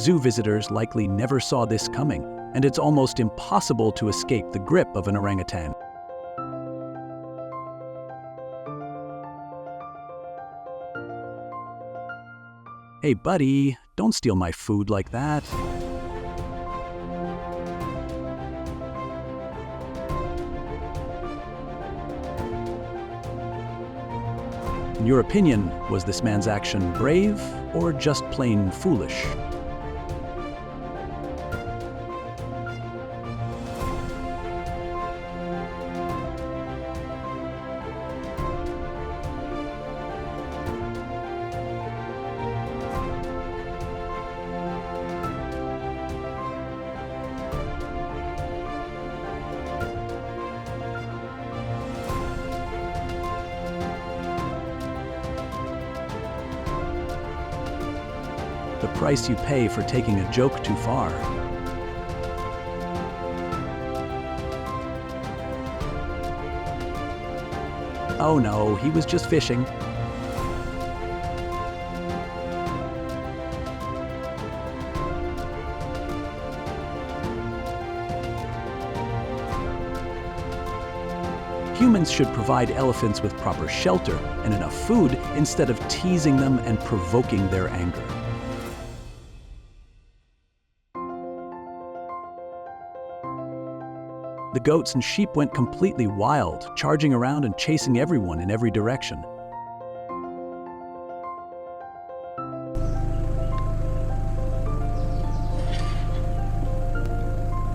Zoo visitors likely never saw this coming, and it's almost impossible to escape the grip of an orangutan. Hey buddy, don't steal my food like that. In your opinion, was this man's action brave or just plain foolish? The price you pay for taking a joke too far. Oh no, he was just fishing. Humans should provide elephants with proper shelter and enough food instead of teasing them and provoking their anger. The goats and sheep went completely wild, charging around and chasing everyone in every direction.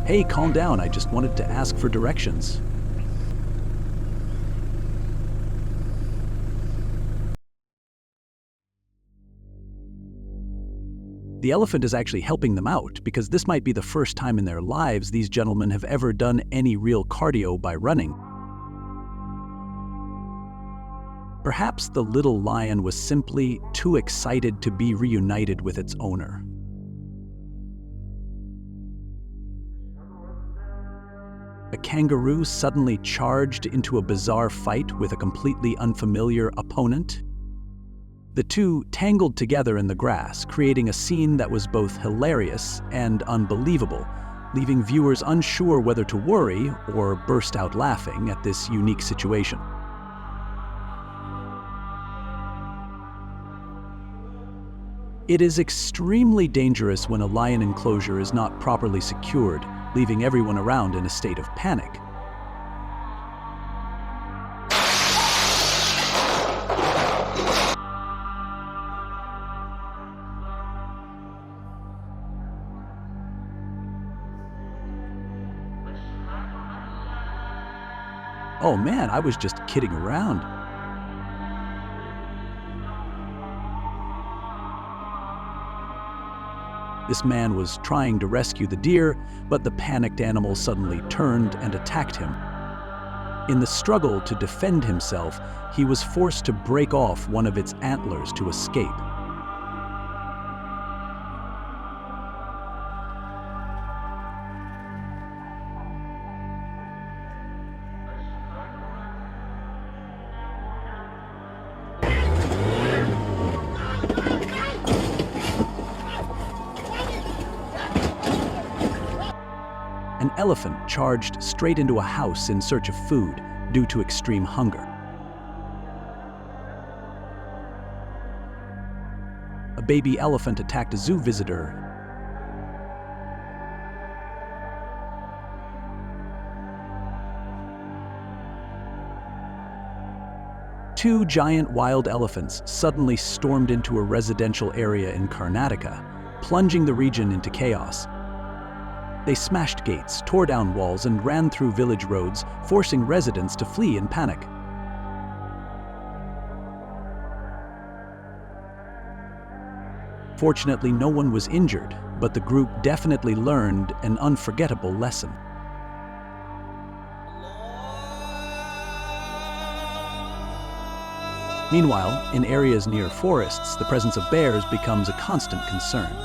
Hey, calm down, I just wanted to ask for directions. The elephant is actually helping them out because this might be the first time in their lives these gentlemen have ever done any real cardio by running. Perhaps the little lion was simply too excited to be reunited with its owner. A kangaroo suddenly charged into a bizarre fight with a completely unfamiliar opponent. The two tangled together in the grass, creating a scene that was both hilarious and unbelievable, leaving viewers unsure whether to worry or burst out laughing at this unique situation. It is extremely dangerous when a lion enclosure is not properly secured, leaving everyone around in a state of panic. Oh man, I was just kidding around. This man was trying to rescue the deer, but the panicked animal suddenly turned and attacked him. In the struggle to defend himself, he was forced to break off one of its antlers to escape. An elephant charged straight into a house in search of food due to extreme hunger. A baby elephant attacked a zoo visitor. Two giant wild elephants suddenly stormed into a residential area in Karnataka, plunging the region into chaos. They smashed gates, tore down walls, and ran through village roads, forcing residents to flee in panic. Fortunately, no one was injured, but the group definitely learned an unforgettable lesson. Meanwhile, in areas near forests, the presence of bears becomes a constant concern.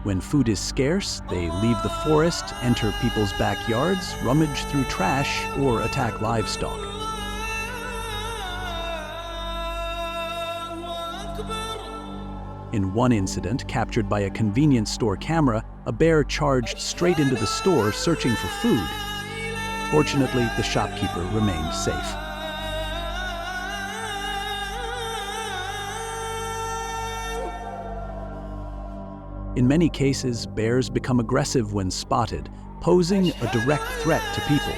When food is scarce, they leave the forest, enter people's backyards, rummage through trash, or attack livestock. In one incident, captured by a convenience store camera, a bear charged straight into the store searching for food. Fortunately, the shopkeeper remained safe. In many cases, bears become aggressive when spotted, posing a direct threat to people.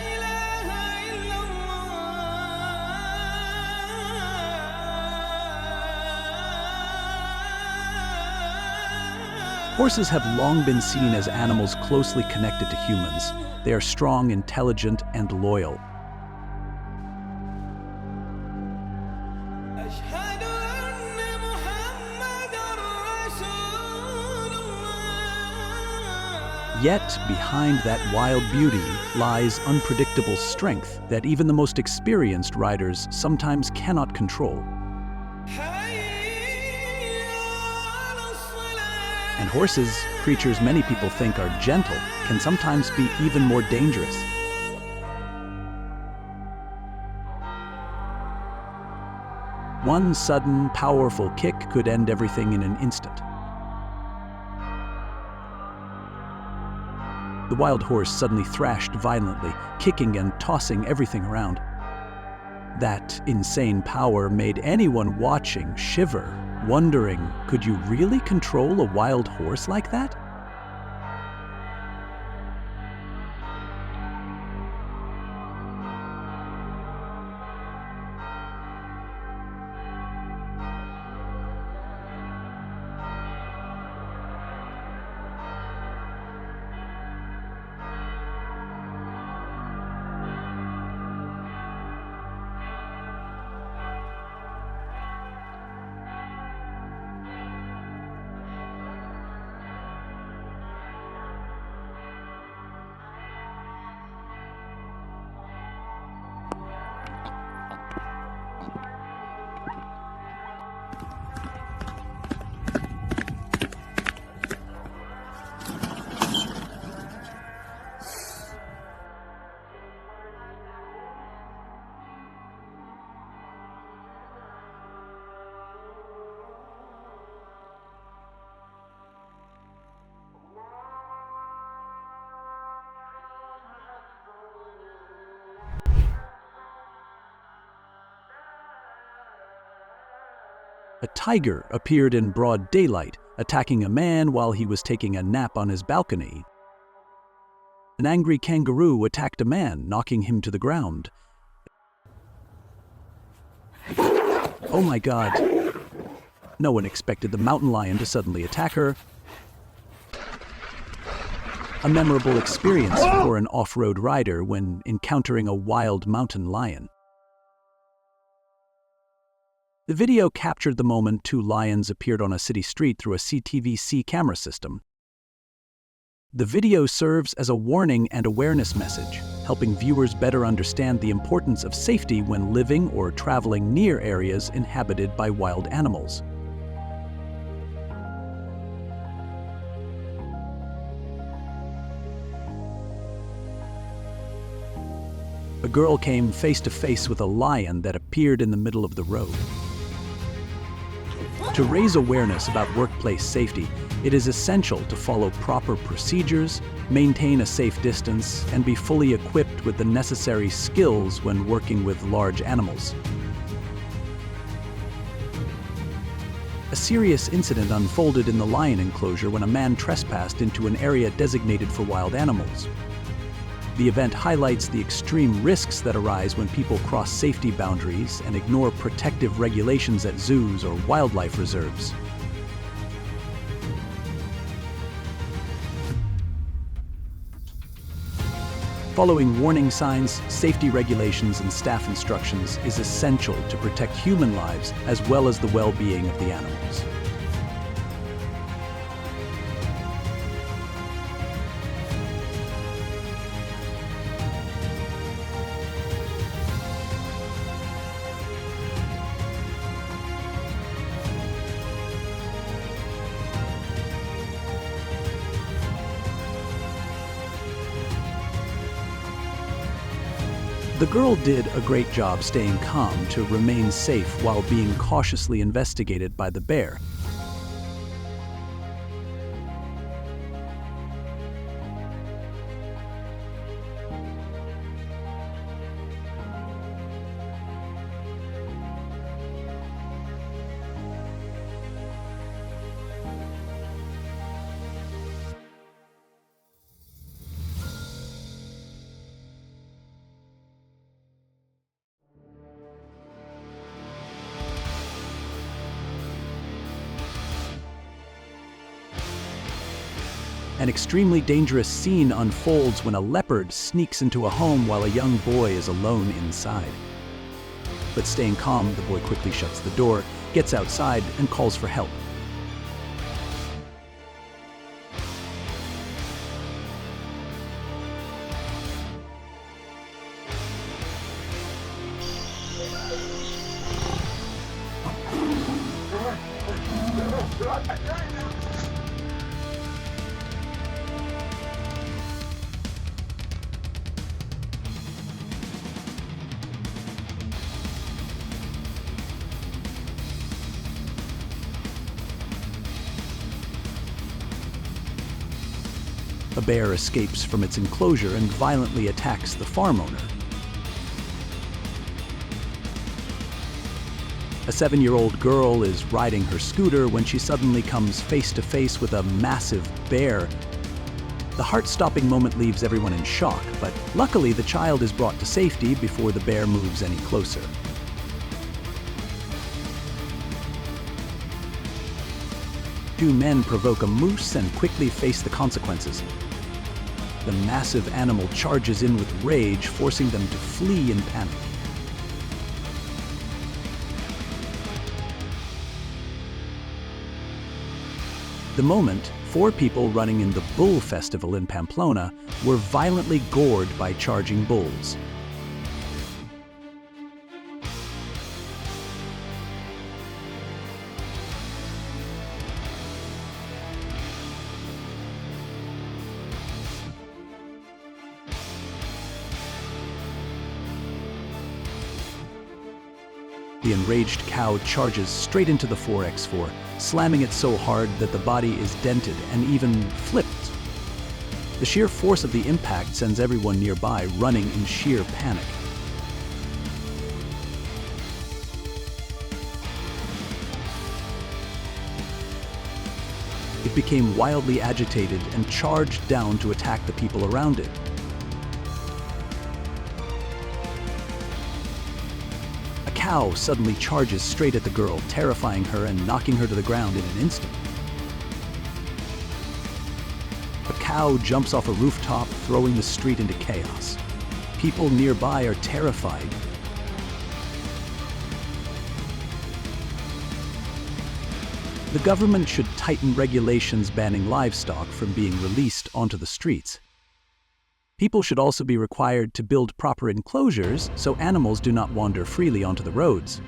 Horses have long been seen as animals closely connected to humans. They are strong, intelligent, and loyal. Yet, behind that wild beauty lies unpredictable strength that even the most experienced riders sometimes cannot control. And horses, creatures many people think are gentle, can sometimes be even more dangerous. One sudden, powerful kick could end everything in an instant. The wild horse suddenly thrashed violently, kicking and tossing everything around. That insane power made anyone watching shiver, wondering, could you really control a wild horse like that? A tiger appeared in broad daylight, attacking a man while he was taking a nap on his balcony. An angry kangaroo attacked a man, knocking him to the ground. Oh my God! No one expected the mountain lion to suddenly attack her. A memorable experience for an off-road rider when encountering a wild mountain lion. The video captured the moment two lions appeared on a city street through a CCTV camera system. The video serves as a warning and awareness message, helping viewers better understand the importance of safety when living or traveling near areas inhabited by wild animals. A girl came face to face with a lion that appeared in the middle of the road. To raise awareness about workplace safety, it is essential to follow proper procedures, maintain a safe distance, and be fully equipped with the necessary skills when working with large animals. A serious incident unfolded in the lion enclosure when a man trespassed into an area designated for wild animals. The event highlights the extreme risks that arise when people cross safety boundaries and ignore protective regulations at zoos or wildlife reserves. Following warning signs, safety regulations, and staff instructions is essential to protect human lives as well as the well-being of the animals. The girl did a great job staying calm to remain safe while being cautiously investigated by the bear. An extremely dangerous scene unfolds when a leopard sneaks into a home while a young boy is alone inside. But staying calm, the boy quickly shuts the door, gets outside, and calls for help. A bear escapes from its enclosure and violently attacks the farm owner. A 7-year-old girl is riding her scooter when she suddenly comes face to face with a massive bear. The heart-stopping moment leaves everyone in shock, but luckily the child is brought to safety before the bear moves any closer. Two men provoke a moose and quickly face the consequences. The massive animal charges in with rage, forcing them to flee in panic. The moment, 4 people running in the Bull Festival in Pamplona were violently gored by charging bulls. The enraged cow charges straight into the 4x4, slamming it so hard that the body is dented and even flipped. The sheer force of the impact sends everyone nearby running in sheer panic. It became wildly agitated and charged down to attack the people around it. A cow suddenly charges straight at the girl, terrifying her and knocking her to the ground in an instant. A cow jumps off a rooftop, throwing the street into chaos. People nearby are terrified. The government should tighten regulations banning livestock from being released onto the streets. People should also be required to build proper enclosures so animals do not wander freely onto the roads.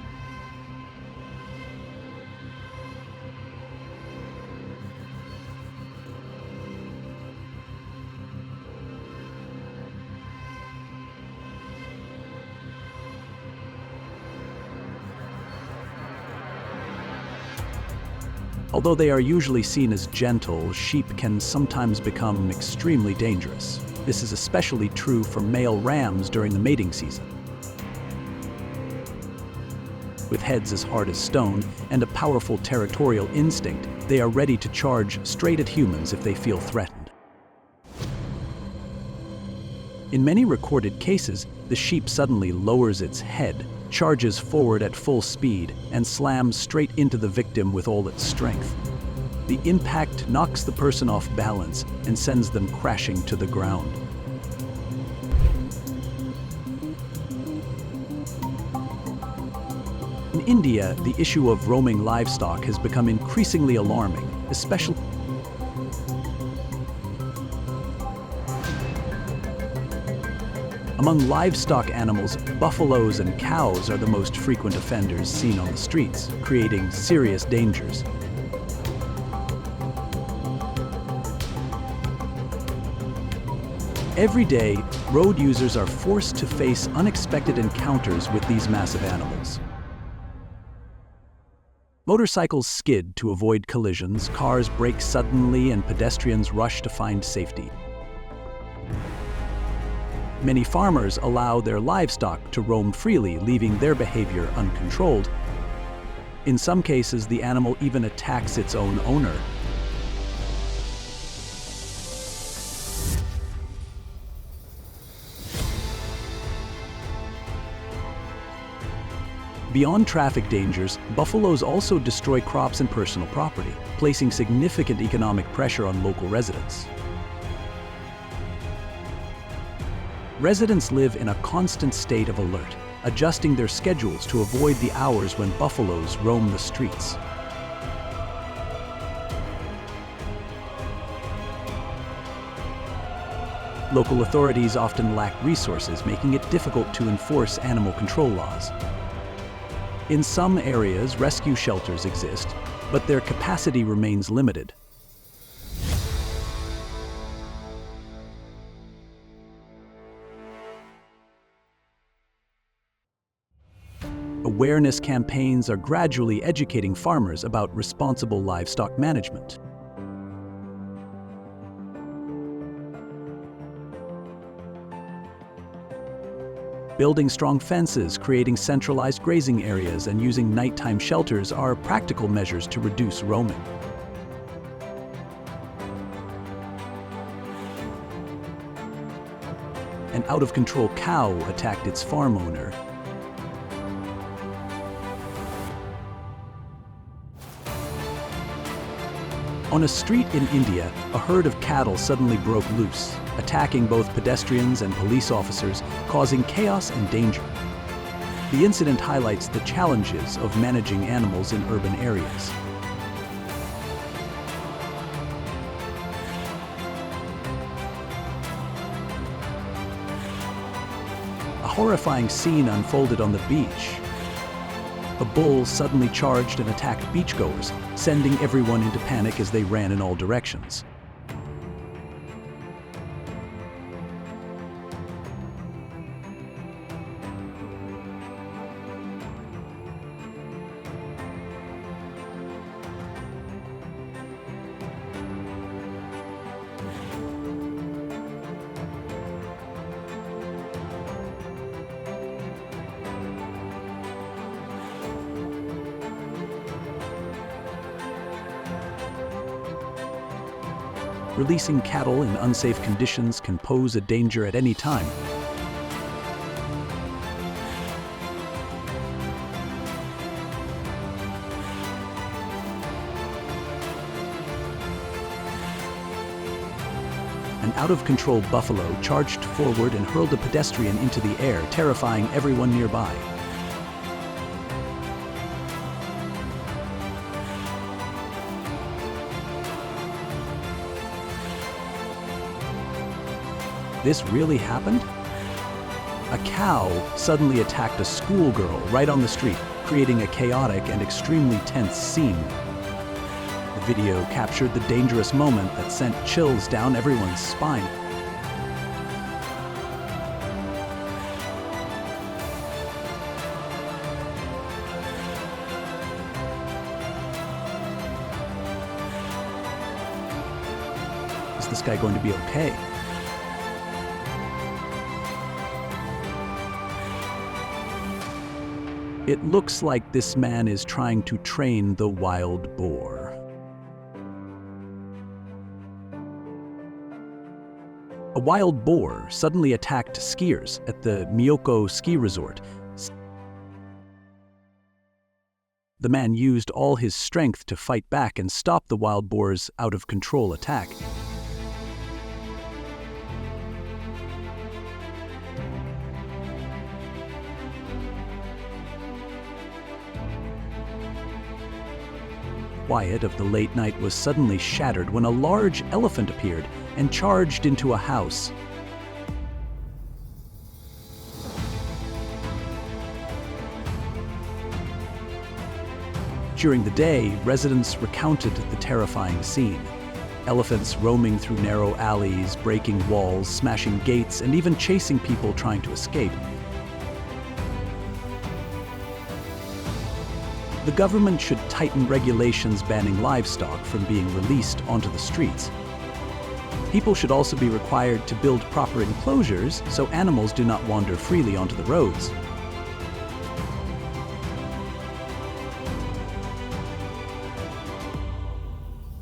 Although they are usually seen as gentle, sheep can sometimes become extremely dangerous. This is especially true for male rams during the mating season. With heads as hard as stone and a powerful territorial instinct, they are ready to charge straight at humans if they feel threatened. In many recorded cases, the sheep suddenly lowers its head, charges forward at full speed, and slams straight into the victim with all its strength. The impact knocks the person off balance and sends them crashing to the ground. In India, the issue of roaming livestock has become increasingly alarming, especially among livestock animals. Buffaloes and cows are the most frequent offenders seen on the streets, creating serious dangers. Every day, road users are forced to face unexpected encounters with these massive animals. Motorcycles skid to avoid collisions, cars brake suddenly, and pedestrians rush to find safety. Many farmers allow their livestock to roam freely, leaving their behavior uncontrolled. In some cases, the animal even attacks its own owner. Beyond traffic dangers, buffaloes also destroy crops and personal property, placing significant economic pressure on local residents. Residents live in a constant state of alert, adjusting their schedules to avoid the hours when buffaloes roam the streets. Local authorities often lack resources, making it difficult to enforce animal control laws. In some areas, rescue shelters exist, but their capacity remains limited. Awareness campaigns are gradually educating farmers about responsible livestock management. Building strong fences, creating centralized grazing areas, and using nighttime shelters are practical measures to reduce roaming. An out-of-control cow attacked its farm owner. On a street in India, a herd of cattle suddenly broke loose, attacking both pedestrians and police officers, causing chaos and danger. The incident highlights the challenges of managing animals in urban areas. A horrifying scene unfolded on the beach. A bull suddenly charged and attacked beachgoers, sending everyone into panic as they ran in all directions. Releasing cattle in unsafe conditions can pose a danger at any time. An out-of-control buffalo charged forward and hurled a pedestrian into the air, terrifying everyone nearby. This really happened? A cow suddenly attacked a schoolgirl right on the street, creating a chaotic and extremely tense scene. The video captured the dangerous moment that sent chills down everyone's spine. Is this guy going to be okay? It looks like this man is trying to train the wild boar. A wild boar suddenly attacked skiers at the Myoko ski resort. The man used all his strength to fight back and stop the wild boar's out-of-control attack. Quiet of the late night was suddenly shattered when a large elephant appeared and charged into a house. During the day, residents recounted the terrifying scene. Elephants roaming through narrow alleys, breaking walls, smashing gates, and even chasing people trying to escape. The government should tighten regulations banning livestock from being released onto the streets. People should also be required to build proper enclosures so animals do not wander freely onto the roads.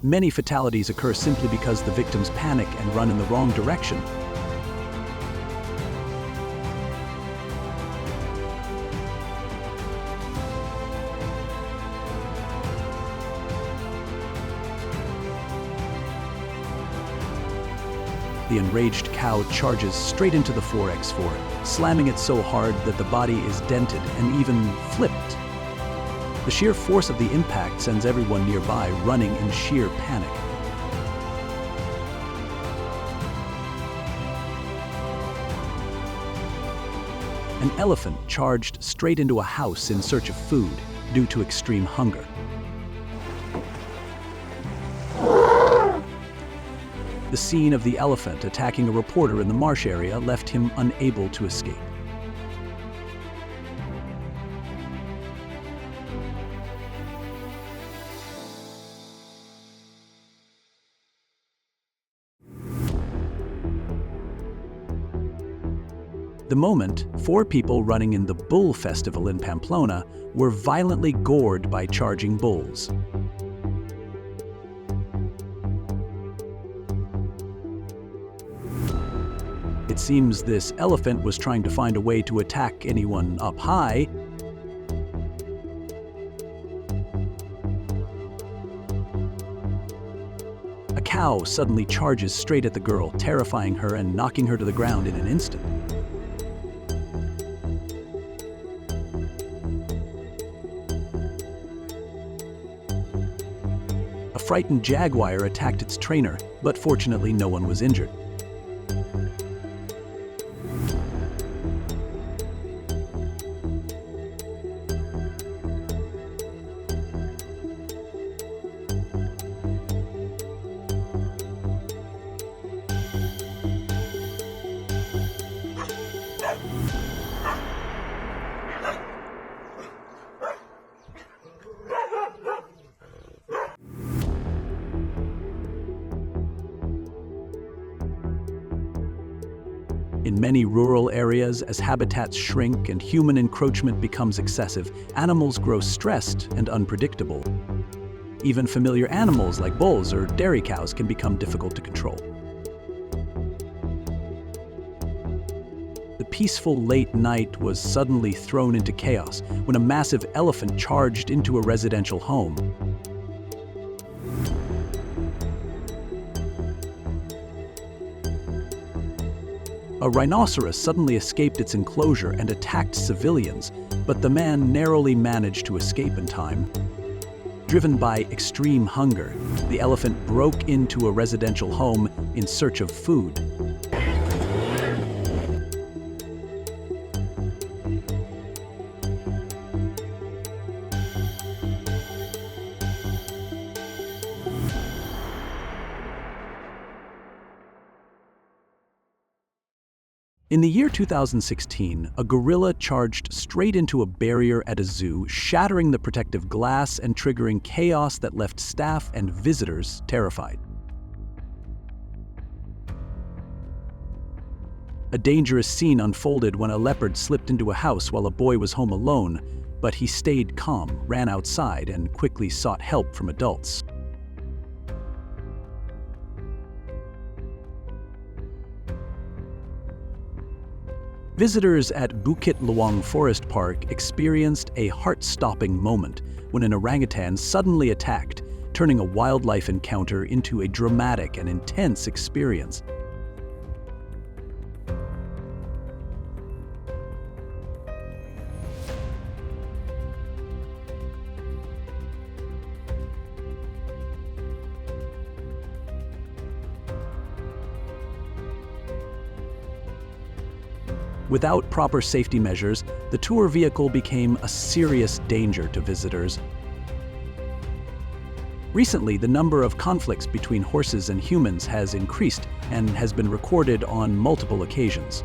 Many fatalities occur simply because the victims panic and run in the wrong direction. The The enraged cow charges straight into the 4x4, slamming it so hard that the body is dented and even flipped. The sheer force of the impact sends everyone nearby running in sheer panic. An elephant charged straight into a house in search of food due to extreme hunger. The scene of the elephant attacking a reporter in the marsh area left him unable to escape. The moment, 4 people running in the Bull Festival in Pamplona were violently gored by charging bulls. It seems this elephant was trying to find a way to attack anyone up high. A cow suddenly charges straight at the girl, terrifying her and knocking her to the ground in an instant. A frightened jaguar attacked its trainer, but fortunately no one was injured. In many rural areas, as habitats shrink and human encroachment becomes excessive, animals grow stressed and unpredictable. Even familiar animals like bulls or dairy cows can become difficult to control. The peaceful late night was suddenly thrown into chaos when a massive elephant charged into a residential home. A rhinoceros suddenly escaped its enclosure and attacked civilians, but the man narrowly managed to escape in time. Driven by extreme hunger, the elephant broke into a residential home in search of food. In the year 2016, a gorilla charged straight into a barrier at a zoo, shattering the protective glass and triggering chaos that left staff and visitors terrified. A dangerous scene unfolded when a leopard slipped into a house while a boy was home alone, but he stayed calm, ran outside, and quickly sought help from adults. Visitors at Bukit Lawang Forest Park experienced a heart-stopping moment when an orangutan suddenly attacked, turning a wildlife encounter into a dramatic and intense experience. Without proper safety measures, the tour vehicle became a serious danger to visitors. Recently, the number of conflicts between horses and humans has increased and has been recorded on multiple occasions.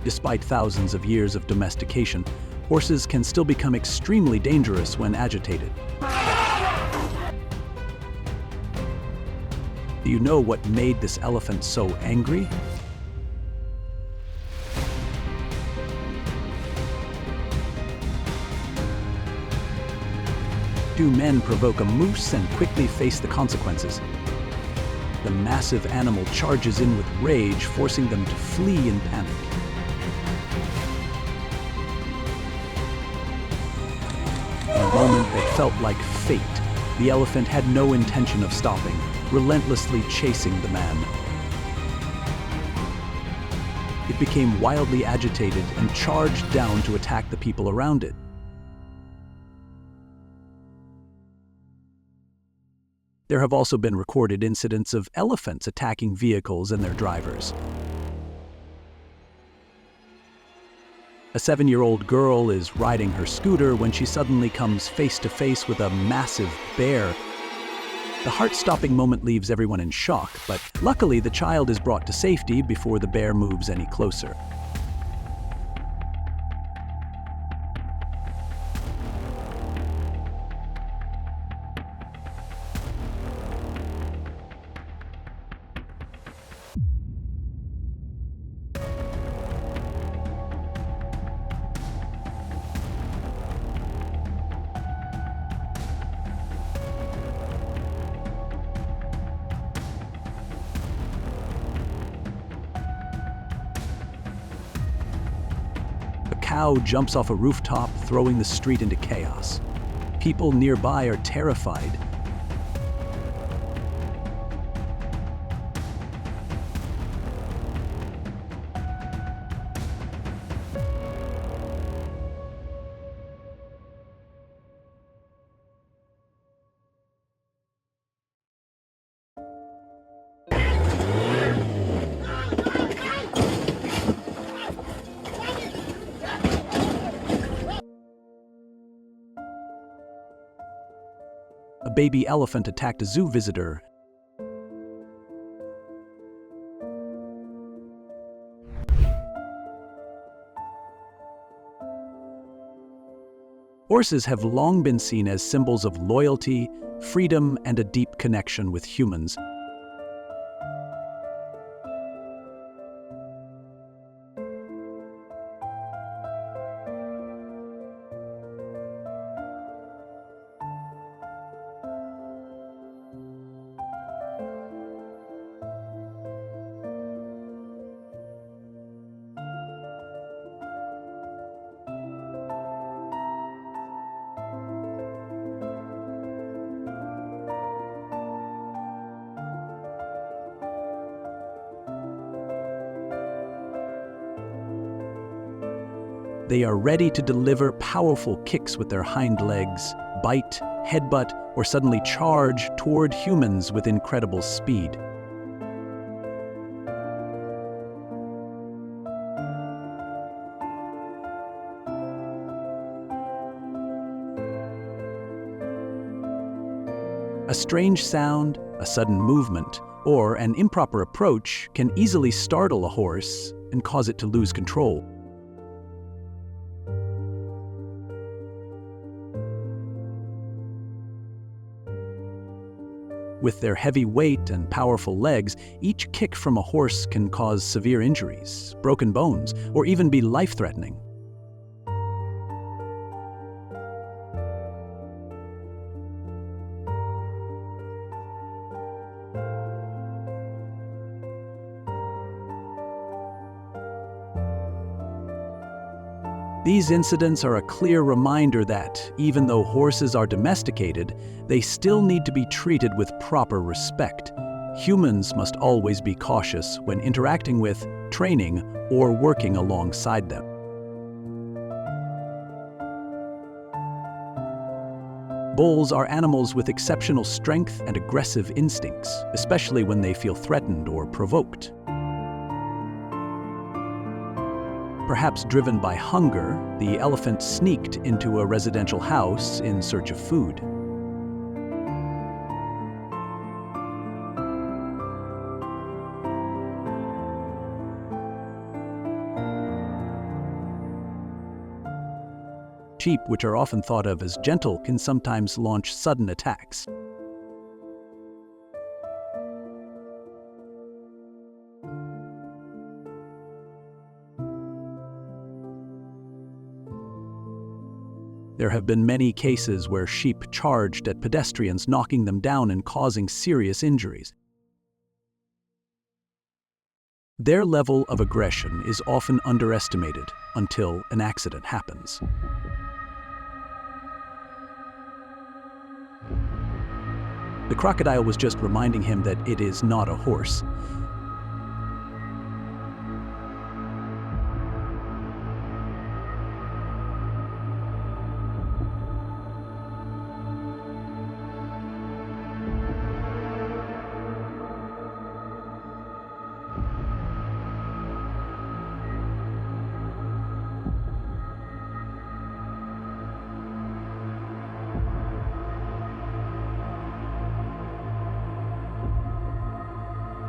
Despite thousands of years of domestication, horses can still become extremely dangerous when agitated. Do you know what made this elephant so angry? Two men provoke a moose and quickly face the consequences. The massive animal charges in with rage, forcing them to flee in panic. felt like fate. The elephant had no intention of stopping, relentlessly chasing the man. It became wildly agitated and charged down to attack the people around it. There have also been recorded incidents of elephants attacking vehicles and their drivers. A 7-year-old girl is riding her scooter when she suddenly comes face to face with a massive bear. The heart-stopping moment leaves everyone in shock, but luckily the child is brought to safety before the bear moves any closer. A cow jumps off a rooftop, throwing the street into chaos. People nearby are terrified. A baby elephant attacked a zoo visitor. Horses have long been seen as symbols of loyalty, freedom, and a deep connection with humans. They are ready to deliver powerful kicks with their hind legs, bite, headbutt, or suddenly charge toward humans with incredible speed. A strange sound, a sudden movement, or an improper approach can easily startle a horse and cause it to lose control. With their heavy weight and powerful legs, each kick from a horse can cause severe injuries, broken bones, or even be life-threatening. These incidents are a clear reminder that, even though horses are domesticated, they still need to be treated with proper respect. Humans must always be cautious when interacting with, training, or working alongside them. Bulls are animals with exceptional strength and aggressive instincts, especially when they feel threatened or provoked. Perhaps driven by hunger, the elephant sneaked into a residential house in search of food. Sheep, which are often thought of as gentle, can sometimes launch sudden attacks. There have been many cases where sheep charged at pedestrians, knocking them down and causing serious injuries. Their level of aggression is often underestimated until an accident happens. The crocodile was just reminding him that it is not a horse.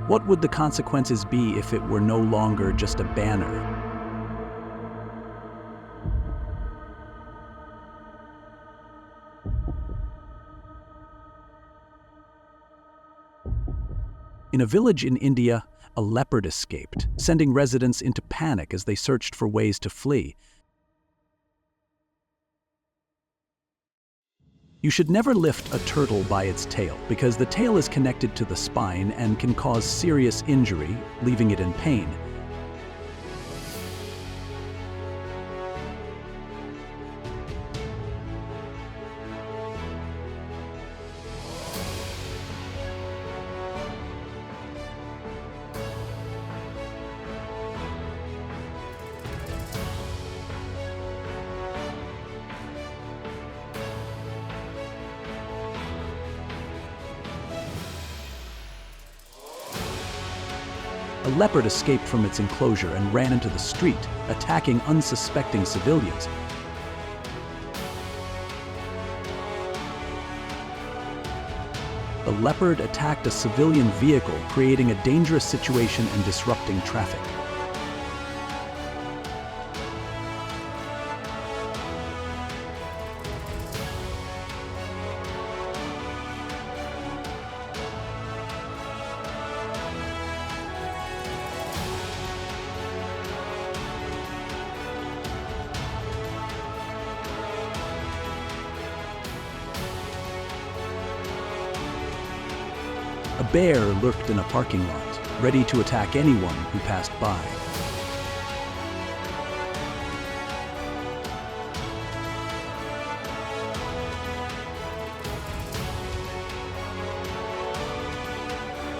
What would the consequences be if it were no longer just a banner? In a village in India, a leopard escaped, sending residents into panic as they searched for ways to flee. You should never lift a turtle by its tail, because the tail is connected to the spine and can cause serious injury, leaving it in pain. A leopard escaped from its enclosure and ran into the street, attacking unsuspecting civilians. The leopard attacked a civilian vehicle, creating a dangerous situation and disrupting traffic. A bear lurked in a parking lot, ready to attack anyone who passed by.